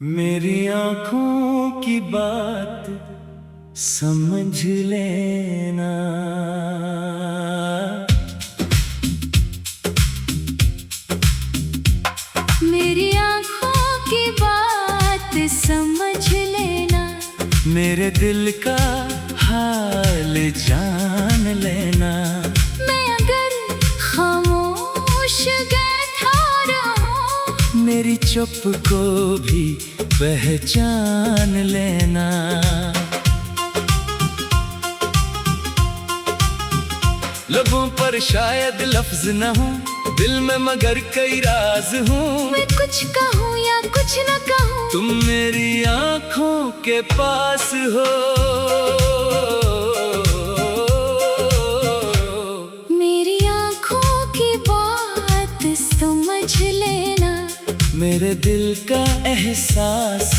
मेरी आँखों की बात समझ लेना। मेरी आँखों की बात समझ लेना। मेरे दिल का हाल जान लेना। मैं अगर खामोश बैठा रहूं, मेरी चुप को भी पहचान लेना। लबों पर शायद लफ्ज न हो, दिल में मगर कई राज हूँ। मैं कुछ कहूँ या कुछ न कहूँ, तुम मेरी आँखों के पास हो। मेरी आँखों की बात समझ लेना। मेरे दिल का एहसास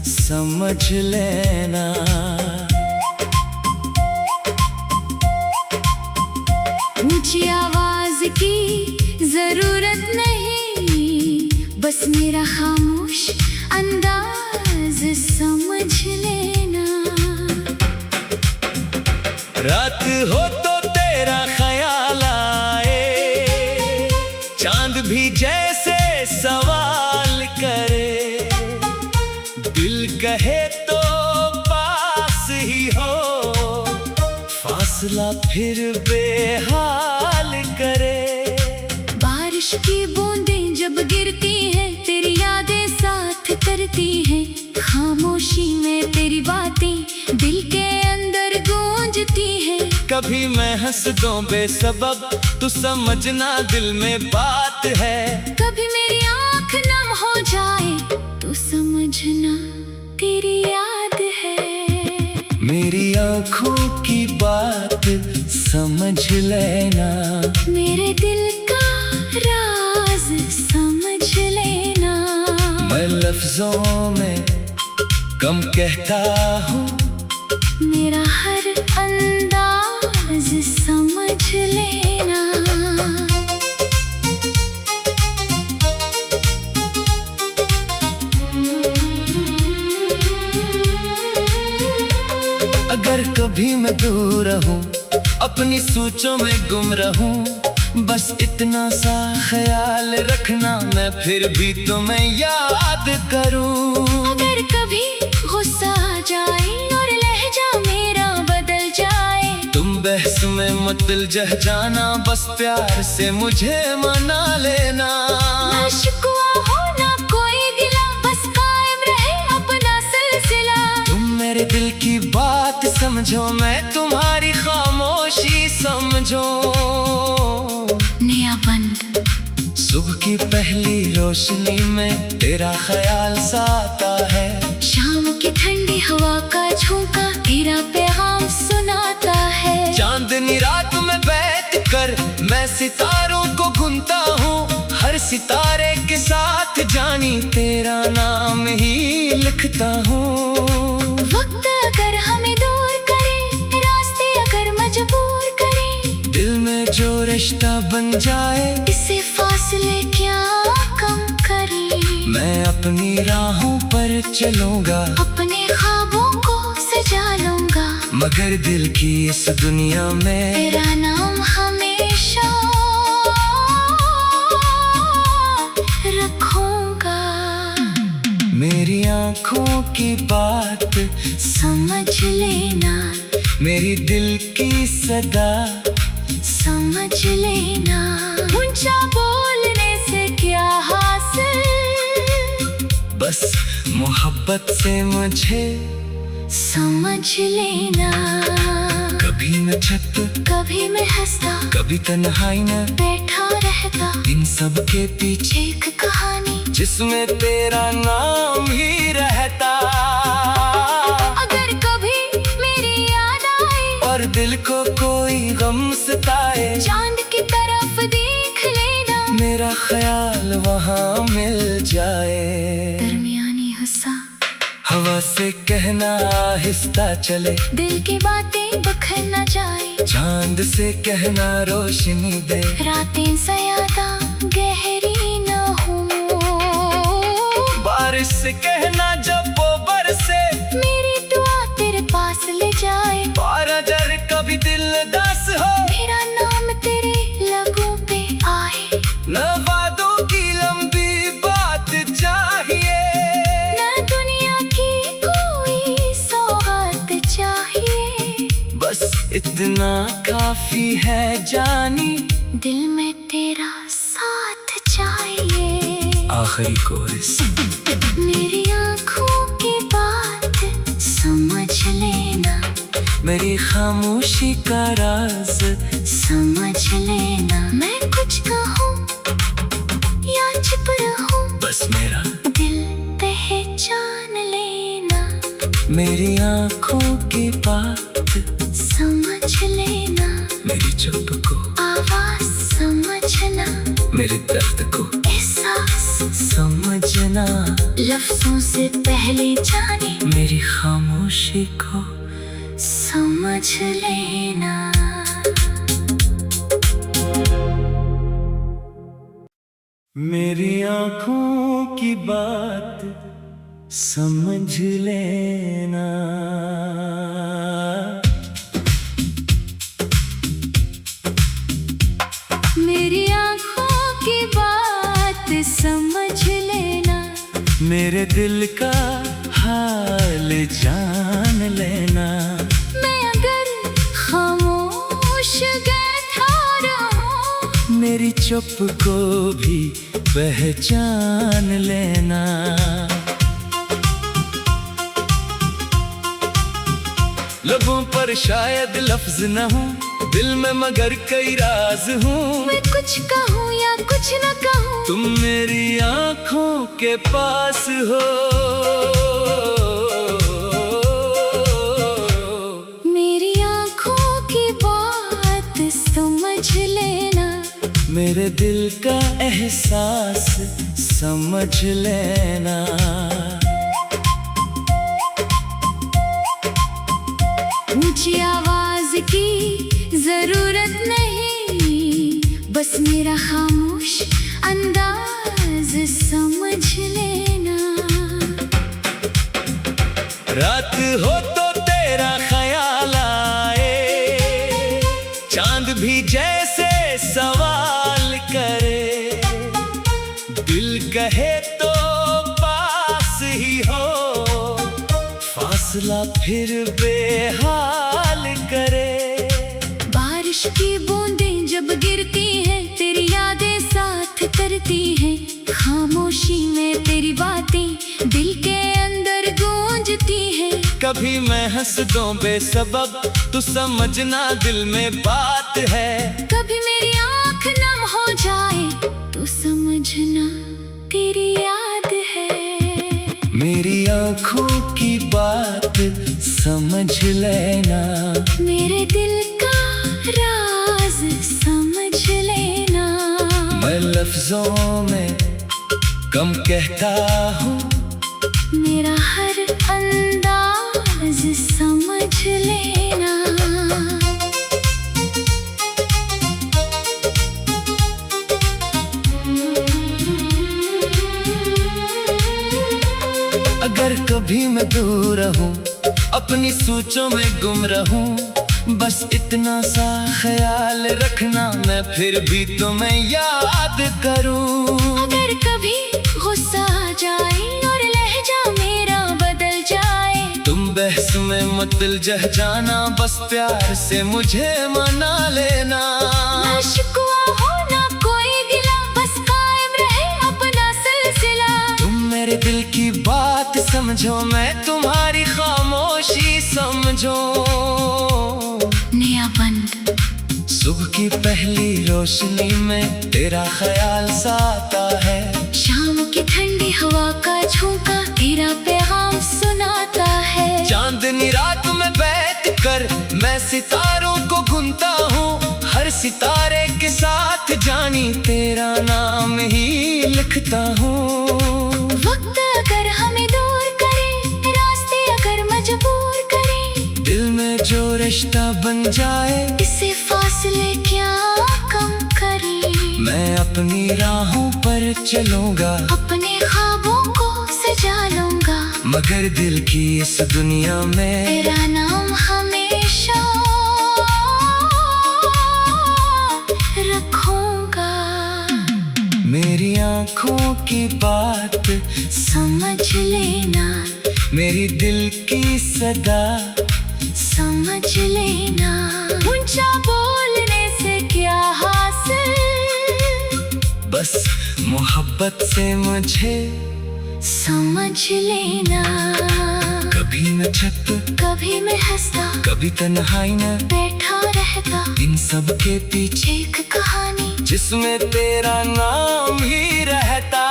समझ लेना। ऊंची आवाज की जरूरत नहीं, बस मेरा खामोश अंदाज समझ लेना। रात हो तो तेरा ख्याल आए, चांद भी जैसे सवाल करे। दिल कहे तो पास ही हो, फासला फिर बेहाल करे। बारिश की बूंदें जब गिरती हैं, तेरी यादें साथ करती हैं। खामोशी में तेरी बातें दिल के अंदर गूंजती हैं। कभी मैं हंस दूं बेसबब, तू समझना दिल में बात है। कभी मेरी आँख नम हो जाए, तू समझना तेरी याद है। मेरी आँखों की बात समझ लेना। मेरे दिल का राज समझ लेना। मैं लफ्जों में कम कहता हूँ, मेरा हर अंदाज समझ लेना। अगर कभी मैं दूर रहूं, अपनी सोचों में गुम रहूं, बस इतना सा ख्याल रखना, मैं फिर भी तुम्हें याद करूं। अगर कभी गुस्सा आ जाए और लहजा मेरा बदल जाए, तुम बहस में मत उलझ जाना, बस प्यार से मुझे मना लेना। ना शिकवा हो ना कोई गिला, बस कायम रहे अपना सिलसिला। तुम मेरे दिल की बात समझो, मैं तुम्हारी खामोशी समझो। नया बंद सुबह की पहली रोशनी में तेरा ख्याल साता है। शाम की ठंडी हवा का झोंका तेरा पैगाम सुनाता है। चांदनी रात में बैठ कर मैं सितारों को गिनता हूँ, हर सितारे के साथ जानी तेरा नाम ही लिखता हूँ। वक्त अगर हमें दूर करे, रास्ते अगर मजबूर करे, दिल में जो रिश्ता बन जाए, इसे फासले क्या कम करे। मैं अपनी राहों पर चलूंगा, अपने ख्वाबों को सजा लूंगा, मगर दिल की इस दुनिया में तेरा नाम हमेशा रखूंगा। मेरी आँखों की बात समझ लेना। मेरी दिल की सदा समझ लेना। ऊंचा बोलने से क्या हासिल, बस मोहब्बत से मुझे समझ लेना। कभी मैं छत, कभी मैं हंसता, कभी तन्हाई में बैठा रहता, इन सब के पीछे एक कहानी जिसमें तेरा नाम ही रहता। अगर कभी मेरी याद आए और दिल को कोई गम सताए, चांद की तरफ देख लेना, मेरा ख्याल वहाँ मिल जाए। दरमियानी हंसा हवा से कहना आहिस्ता चले, दिल की बातें बखर न जाए। चांद से कहना रोशनी दे, रातें ज्यादा गहरी न हो। बारिश से कहना जब वो बरसे, मेरी दुआ तेरे पास ले जाए। और अगर कभी दिल उदास हो, मेरा नाम तेरे लबों पे आए। न वादों की लंबी बात चाहिए, न दुनिया की कोई सौगात चाहिए। बस इतना काफी है जानी, दिल में तेरा साथ चाहिए। आखिरी कोरस। मेरी आँखों की बात समझ लेना, मेरी खामोशी का राज समझ लेना। मैं कुछ कहूँ या चुप रहूँ, बस मेरा दिल पहचान लेना। मेरी आँखों की बात समझ लेना, मेरी चुप को आवाज समझना, मेरे दर्द को एहसास समझना, लफ्जों से पहले जाने, मेरी खामोशी को समझ लेना। मेरी आँखों की बात समझ लेना। मेरी आँखों की बात समझ लेना, मेरे दिल का हाल जान लेना। मैं अगर खामोश बैठा रहूं, मेरी चुप को भी पहचान लेना। लबों पर शायद लफ्ज न हो, दिल में मगर कई राज हूँ। मैं कुछ कहूँ या कुछ न कहूँ, तुम मेरी आँखों के पास हो। मेरी आँखों की बात समझ लेना, मेरे दिल का एहसास समझ लेना। ऊंची आवाज की जरूरत नहीं, बस मेरा खामोश अंदाज समझ लेना। रात हो तो तेरा ख्याल आए, चांद भी जैसे सवाल करे, दिल कहे तो पास ही हो, फासला फिर बेहाल करे। बारिश की बूंदें जब गिरती हैं, तेरी यादें साथ करती हैं। खामोशी में तेरी बातें दिल के अंदर गूंजती हैं। कभी मैं हंस दूं बेसबब, तू समझना दिल में बात है। कभी मेरी आँख नम हो जाए, तू समझना तेरी याद है। मेरी आँखों की बात समझ लेना, मेरे दिल का राज समझ लेना। मैं लफ्जों में कम कहता हूँ, मेरा हर अंदाज समझ लेना। अगर कभी मैं दूर रहूं, अपनी सोचों में गुम रहूं, बस इतना सा ख्याल रखना, मैं फिर भी तुम्हें याद करूं। अगर कभी गुस्सा आ जाए और लहजा मेरा बदल जाए, तुम बहस में मत उलझ जाना, बस प्यार से मुझे मना लेना। ना शिकवा हो ना कोई गिला, बस कायम रहे अपना सिलसिला। तुम मेरे दिल की बात समझो, मैं तुम्हारी खामोशी समझो। नया बंद सुबह की पहली रोशनी में तेरा ख्याल साता है। शाम की ठंडी हवा का झोंका तेरा पैगाम सुनाता है। चांदनी रात में बैठ कर मैं सितारों को गिनता हूँ, हर सितारे के साथ जानी तेरा नाम ही लिखता हूँ। वक्त अगर हमें दूर करे, रास्ते अगर मजबूर करे, दिल में जो रिश्ता बन जाए, इसे फासले क्या कम करे। मैं अपनी राहों पर चलूंगा, अपने ख्वाबों को सजा मगर दिल की इस दुनिया में तेरा नाम हमेशा रखूंगा। मेरी आंखों की बात समझ लेना, मेरी दिल की सदा समझ लेना। ऊंचा बोलने से क्या हासिल, बस मोहब्बत से मुझे समझ लेना। कभी मैं छत, कभी मैं हंसता, कभी तन्हाई में बैठा रहता। इन सब के पीछे एक कहानी जिसमें तेरा नाम ही रहता।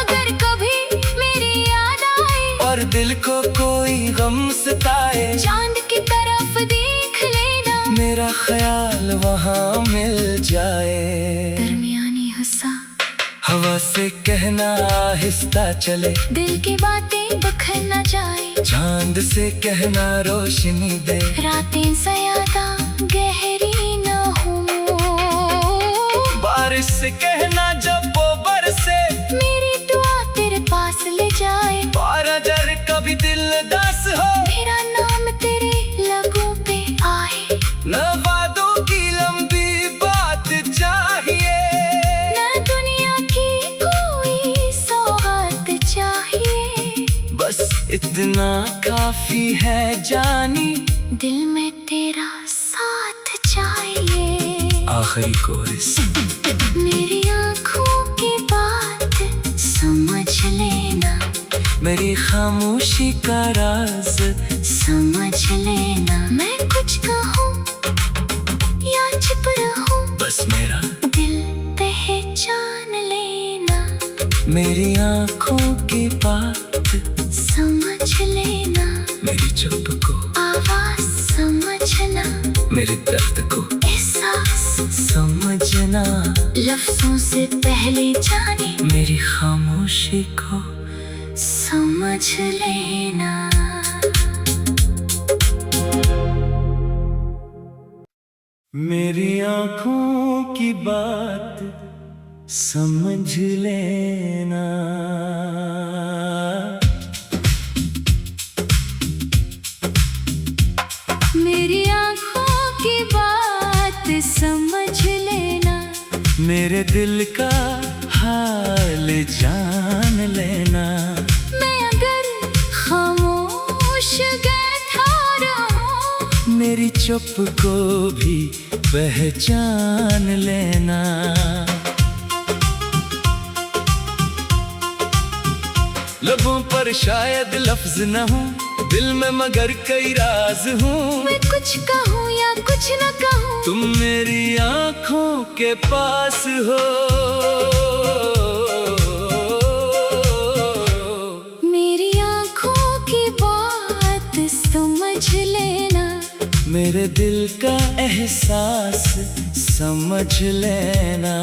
अगर कभी मेरी याद आए और दिल को कोई गम सताए, चांद की तरफ देख लेना। मेरा ख्याल वहाँ मिल जाए। दरमियानी हंसा, हवा से कहना आहिस्ता चले, दिल की बातें बखर न जाए। चांद से कहना रोशनी दे, रातें ज़्यादा गहरी न हो। बारिश से कहना जब वो बरसे, मेरी दुआ तेरे पास ले जाए। और अगर कभी दिल उदास हो, मेरा नाम तेरे लबों पे आए। न वादों की लंबी बात चाहिए, न दुनिया की कोई सौगात चाहिए। बस इतना काफी है जानी, दिल में तेरा साथ चाहिए। आखिरी कोरिस। मेरी आँखों की बात समझ लेना, मेरी खामोशी का राज समझ लेना। मैं कुछ कहूँ या चुप रहूँ, बस मेरा दिल पहचान लेना। मेरी आंखों की बात समझ लेना, मेरी चुप को आवाज समझना, मेरे दर्द को एहसास समझना। लफ्जों से पहले जाने, मेरी खामोशी को समझ लेना। मेरी आंखों की बात समझ लेना। मेरी आँखों की बात समझ लेना, मेरे दिल का हाल जान लेना। मैं अगर खामोश बैठा रहूं, मेरी चुप को भी पहचान लेना। लबों पर शायद लफ्ज न हूँ, दिल में मगर कई राज हूँ। मैं कुछ कहूँ या कुछ न कहूँ, तुम मेरी आँखों के पास हो। मेरी आँखों की बात समझ लेना, मेरे दिल का एहसास समझ लेना।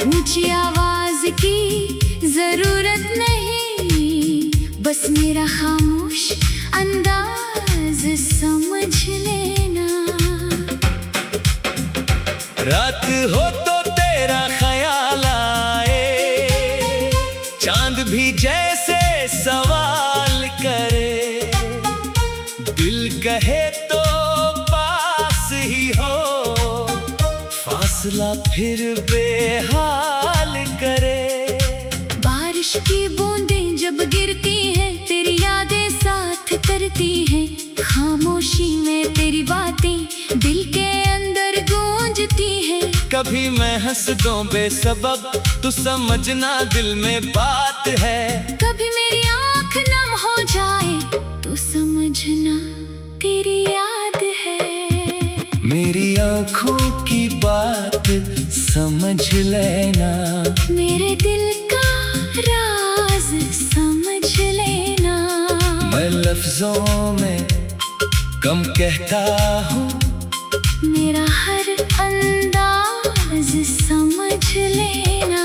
ऊंची आवाज की जरूरत नहीं, बस मेरा खामोश अंदाज समझ लेना। रात हो तो तेरा ख्याल आए, चांद भी जैसे सवाल करे। दिल कहे तो पास ही हो, फासला फिर बेहाल करे। बारिश की बूंदें जब गिरती हैं, तेरी यादें साथ करती हैं। खामोशी में तेरी बातें दिल के अंदर गूंजती हैं। कभी मैं हंस दूं बेसबब, तू समझना दिल में बात है। कभी मेरी आँख नम हो जाए, तू समझना तेरी याद है। मेरी आँखों की बात समझ लेना, मेरे दिल का राज समझ लेना। मैं लफ्जों में कम कहता हूँ, मेरा हर अंदाज समझ लेना।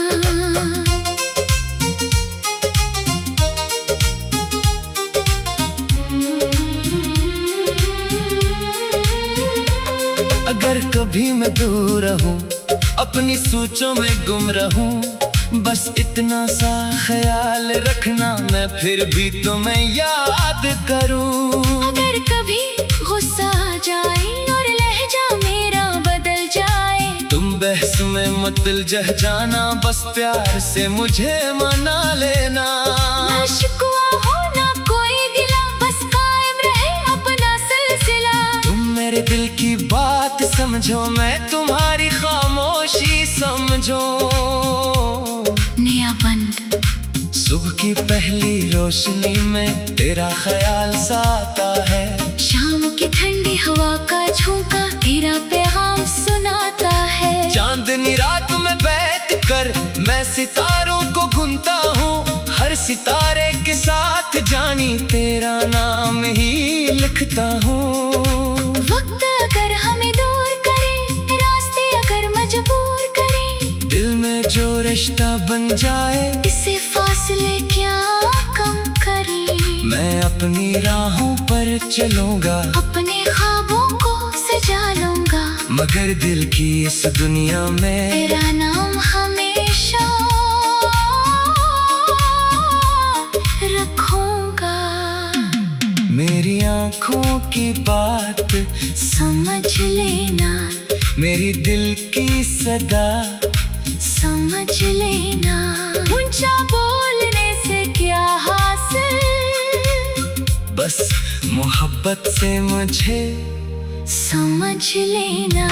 अगर कभी मैं दूर रहूं, अपनी सोचों में गुम रहूं। बस इतना सा ख्याल रखना, मैं फिर भी तुम्हें याद करूं। अगर कभी गुस्सा आ जाए और लहजा मेरा बदल जाए, तुम बहस में मत उलझ जाना, बस प्यार से मुझे मना लेना। ना शिकवा हो ना कोई गिला, बस कायम रहे अपना सिलसिला। तुम मेरे दिल की बात समझो, मैं तुम्हारी खामोशी समझो। नया बंद सुबह की पहली रोशनी में तेरा ख्याल साता है। शाम की ठंडी हवा का झोंका तेरा पैगाम सुनाता है। चांदनी रात में बैठ कर मैं सितारों को गिनता हूँ, हर सितारे के साथ जानी तेरा नाम ही लिखता हूँ। वक्त अगर हमें दूर करे, रास्ते अगर मजबूर करे, दिल में जो रिश्ता बन जाए, इससे फासले क्या कम करे। मैं अपनी राहों पर चलूंगा, अपने ख्वाबों को सजा लूंगा, मगर दिल की इस दुनिया में तेरा नाम हमेशा रखूंगा। मेरी आँखों की बात समझ लेना, मेरी दिल की सदा समझ लेना। ऊंचा बोलने से क्या हासिल, बस मोहब्बत से मुझे समझ लेना।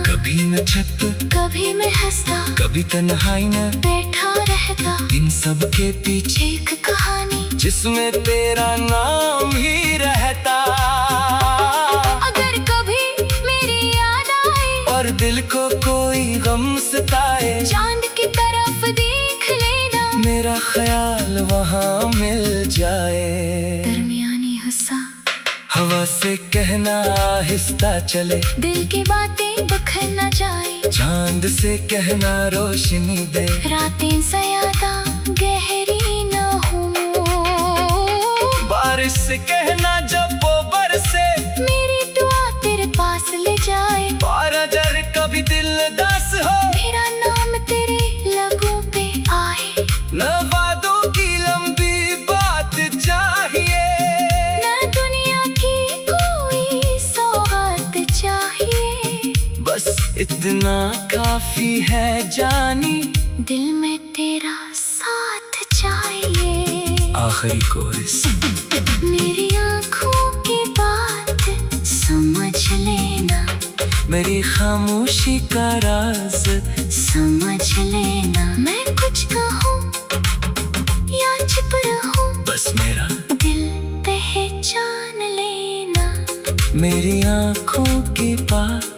कभी न छत कभी मैं हंसता, कभी तन्हाई में बैठा रहता, इन सब के पीछे एक कहानी जिसमें तेरा नाम ही रहता। अगर कभी मेरी याद आए और दिल को कोई गम सताए, चांद की तरफ देख लेना, मेरा ख्याल वहाँ मिल जाए। दरमियानी हंसा हवा से कहना आहिस्ता चले, दिल की बातें बखर न जाए। चांद से कहना रोशनी दे, रातें ज्यादा गहरी न हो। बारिश से कहना जब वो बरसे, मेरी दुआ तेरे पास ले जाए। और अगर कभी दिल उदास हो, मेरा नाम तेरे लबों पे आए। न वादों की लंबी बात चाहिए, न दुनिया की कोई सौगात चाहिए, बस इतना काफी है जानी, दिल में तेरा साथ चाहिए। आखिरी कोरस। मेरी आँखों की बात समझ लेना, मेरी खामोशी का राज समझ लेना। मैं कुछ कहूँ या चुप रहूँ, बस मेरा दिल पहचान लेना। मेरी आँखों की बात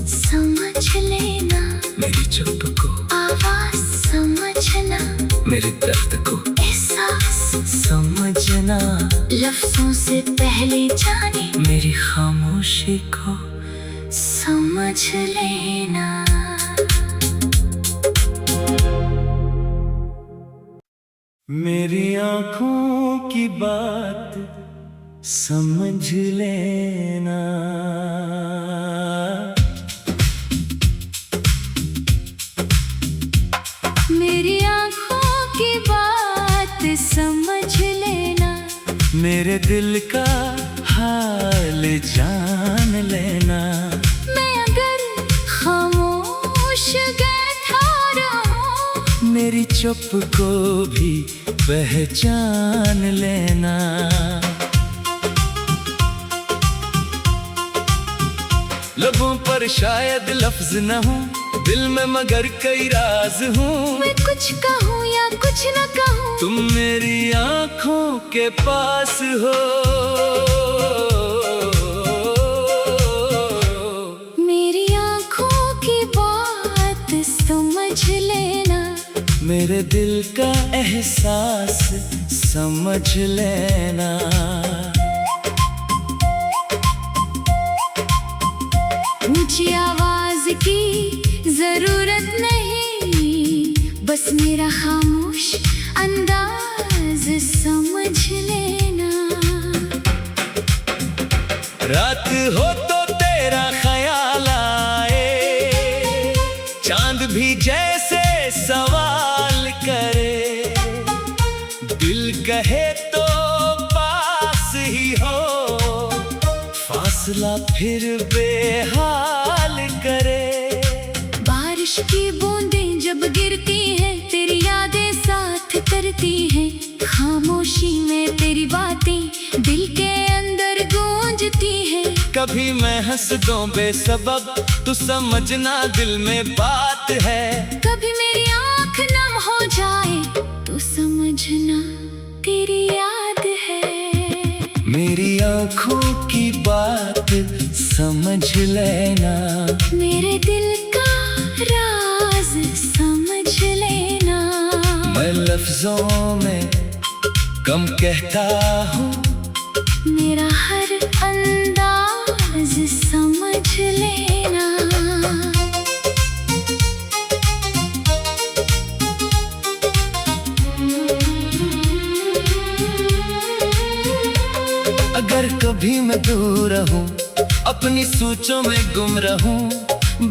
समझ लेना, मेरी चुप को आवाज समझना, मेरे दर्द को एहसास समझना, लफ्जों से पहले जाने, मेरी खामोशी को समझ लेना। मेरी आँखों की बात समझ लेना। मेरी आँखों की बात समझ लेना, मेरे दिल का हाल जान लेना। मैं अगर खामोश बैठा रहूं, मेरी चुप को भी पहचान लेना। लबों पर शायद लफ्ज न हो, दिल में मगर कई राज हूँ। मैं कुछ कहूँ या कुछ न कहूँ, तुम मेरी आँखों के पास हो। मेरी आँखों की बात समझ लेना, मेरे दिल का एहसास समझ लेना। ऊंची आवाज की जरूरत नहीं, बस मेरा खामोश अंदाज समझ लेना। रात हो तो तेरा ख्याल आए, सवाल करे, दिल कहे तो पास ही हो, फासला फिर बेहाल करे। बारिश की बूंदें जब गिरती हैं तेरी यादें साथ करती हैं, खामोशी में तेरी बातें दिल के अंदर गूंजती हैं। कभी मैं हंस दूं बेसबब, तू समझना दिल में बात है। कभी मेरी आँख नम हो जाए, तू समझना तेरी याद है। मेरी आँखों की बात समझ लेना, मेरे दिल का राज समझ लेना। मैं लफ्जों में कम कहता हूँ, मेरा हर अंदाज समझ लेना। अगर कभी मैं दूर रहूं, अपनी सोचों में गुम रहूं,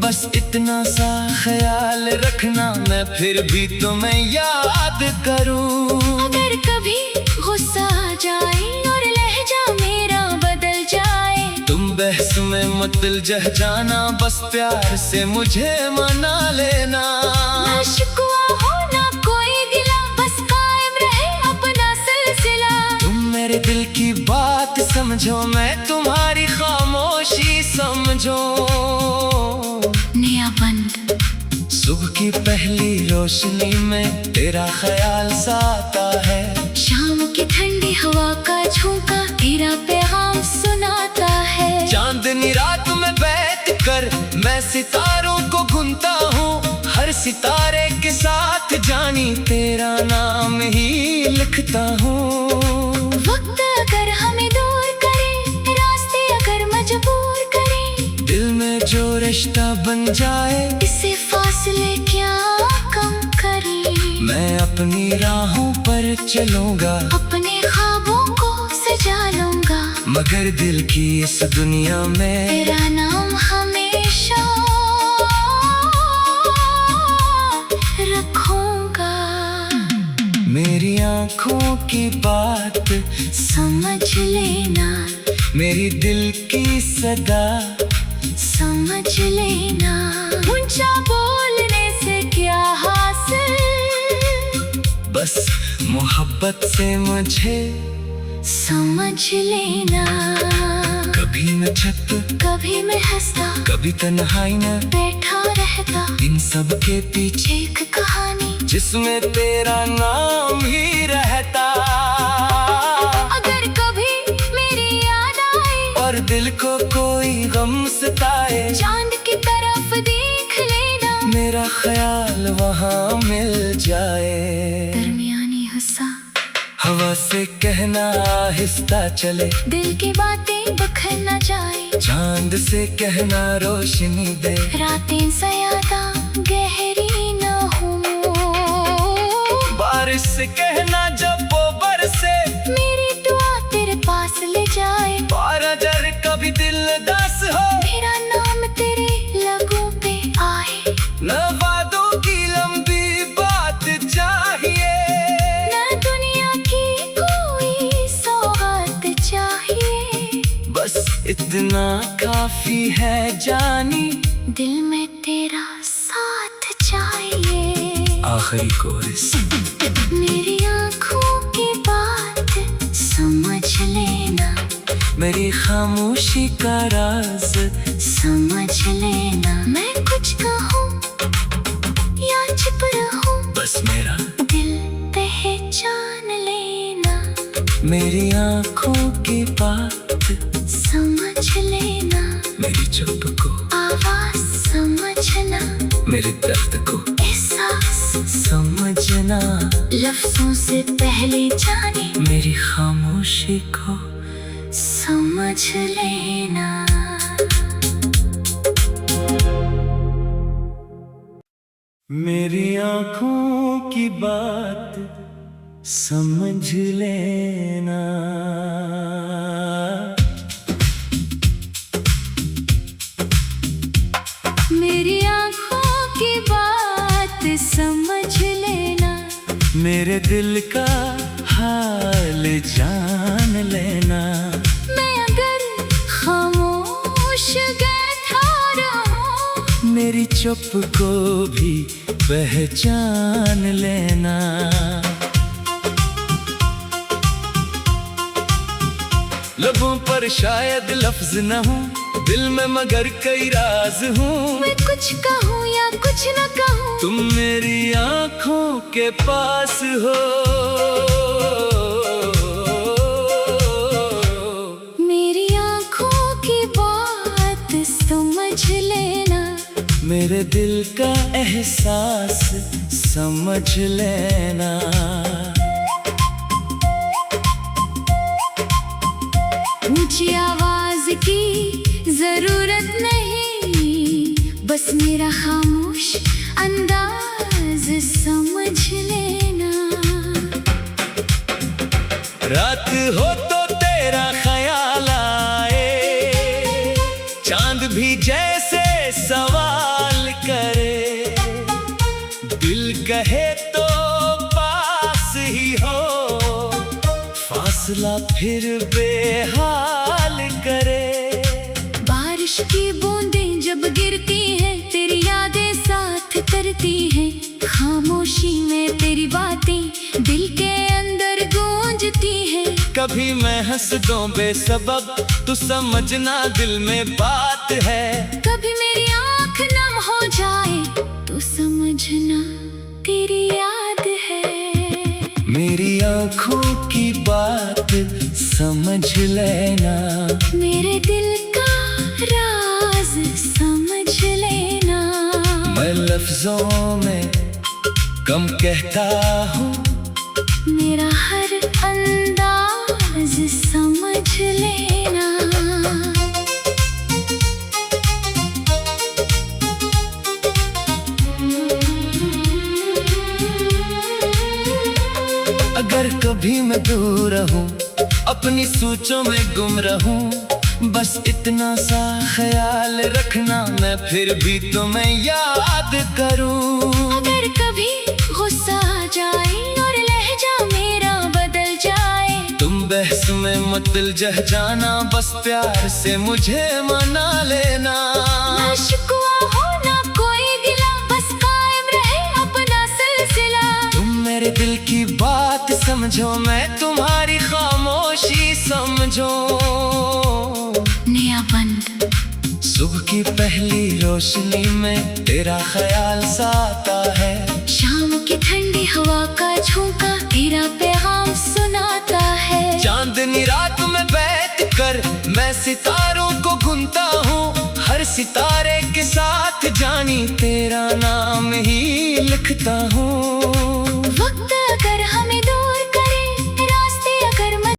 बस इतना सा ख्याल रखना मैं फिर भी तुम्हें याद करूं। अगर कभी गुस्सा आ जाए और लहजा मेरा बदल जाए, तुम बहस में मत उलझ जाना, बस प्यार से मुझे मना लेना। ना शिकवा हो ना कोई गिला, बस कायम रहे अपना सिलसिला। तुम मेरे दिल की बात समझो, मैं तुम्हारी खामोशी समझो। नया बंद सुबह की पहली रोशनी में तेरा ख्याल साता है, शाम की ठंडी हवा का झोंका तेरा पैगाम सुनाता है। चांदनी रात में बैठ कर मैं सितारों को गिनता हूँ, हर सितारे के साथ जानी तेरा नाम ही लिखता हूँ। वक्त अगर हमें दूर करे, रास्ते अगर मजबूर करे, दिल में जो रिश्ता बन जाए, इसे फासले क्या कम करे। मैं अपनी राहों पर चलूंगा, अपने ख्वाबों को सजा लूंगा, मगर दिल की इस दुनिया में तेरा नाम हमेशा रखूंगा। मेरी आँखों की बात समझ लेना, मेरी दिल की सदा समझ लेना। ऊंचा बोलने से क्या हासिल, बस मोहब्बत से मुझे समझ लेना। कभी मैं छत, कभी मैं हंसता, कभी तन्हाई में बैठा रहता, इन सब के पीछे एक कहानी जिसमें तेरा नाम ही रहता। अगर कभी मेरी याद आए और दिल को कोई गम सताए, चांद की तरफ देख लेना, मेरा ख्याल वहाँ मिल जाए। दरमियानी हंसा हवा से कहना आहिस्ता चले, दिल की बातें बखर न जाए, चांद से कहना रोशनी दे, रातें ज़्यादा गहरी न हो। बारिश से कहना जब वो बरसे, मेरी दुआ तेरे पास ले जाए, और अगर कभी दिल उदास हो, मेरा नाम तेरे लबों पे आए। न वादों की लंबी बात चाहिए, न दुनिया की कोई सौगात चाहिए, बस इतना काफी है जानी, दिल में तेरा साथ चाहिए। आखिरी कोरस। मेरी आँखों की बात समझ लेना, मेरी खामोशी का राज समझ लेना। मैं कुछ कहूँ या चुप रहूँ, बस मेरा दिल पहचान लेना। मेरी आँखों की बात समझ लेना, मेरी चुप को आवाज समझना, मेरे दर्द को एहसास समझना, लफ्जों से पहले जाने, मेरी खामोशी को समझ लेना। मेरी आँखों की बात समझ लेना। मेरी आँखों की बात समझ लेना। मेरे दिल का हाल जान लेना। मैं अगर खामोश बैठा रहूं, मेरी चुप को भी पहचान लेना। लबों पर शायद लफ्ज न हो, दिल में मगर कई राज हूँ। मैं कुछ कहूँ या कुछ न कहूँ, तुम मेरी आँखों के पास हो। मेरी आँखों की बात समझ लेना। मेरे दिल का एहसास समझ लेना। ऊंची आवाज की जरूरत नहीं, बस मेरा खामोश अंदाज समझ लेना। रात हो तो तेरा ख्याल आए, चांद भी जैसे सवाल करे। दिल कहे तो पास ही हो, फासला फिर बेहाल करे। बारिश की बूंदें जब गिरती हैं, तेरी यादें साथ करती हैं। खामोशी में तेरी बातें दिल के अंदर गूंजती हैं। कभी मैं हंस दूं बेसबब, तू समझना दिल में बात है। कभी मेरी आँख नम हो जाए, तो समझना तेरी याद है। मेरी आँखों की बात समझ लेना। मेरे दिल का राज समझ लेना। मैं लफ्जों में कम कहता हूँ, मेरा हर अंदाज समझ लेना। अगर कभी मैं दूर रहूं, अपनी सोचों में गुम रहूं, बस इतना सा ख्याल रखना, मैं फिर भी तुम्हें याद करूं। अगर कभी गुस्सा आ जाए और लहजा मेरा बदल जाए, तुम बहस में मत उलझ जाना, बस प्यार से मुझे मना लेना। ना शिकवा हो ना कोई गिला, बस कायम रहे अपना सिलसिला। तुम मेरे दिल की बात समझो, मैं तुम्हारी खामोशी समझो। नया बंद सुबह की पहली रोशनी में तेरा ख्याल आता है। शाम की ठंडी हवा का झोंका तेरा पैगाम सुनाता है। चांदनी रात में बैठ कर मैं सितारों को गिनता हूँ, हर सितारे के साथ जानी तेरा नाम ही लिखता हूँ।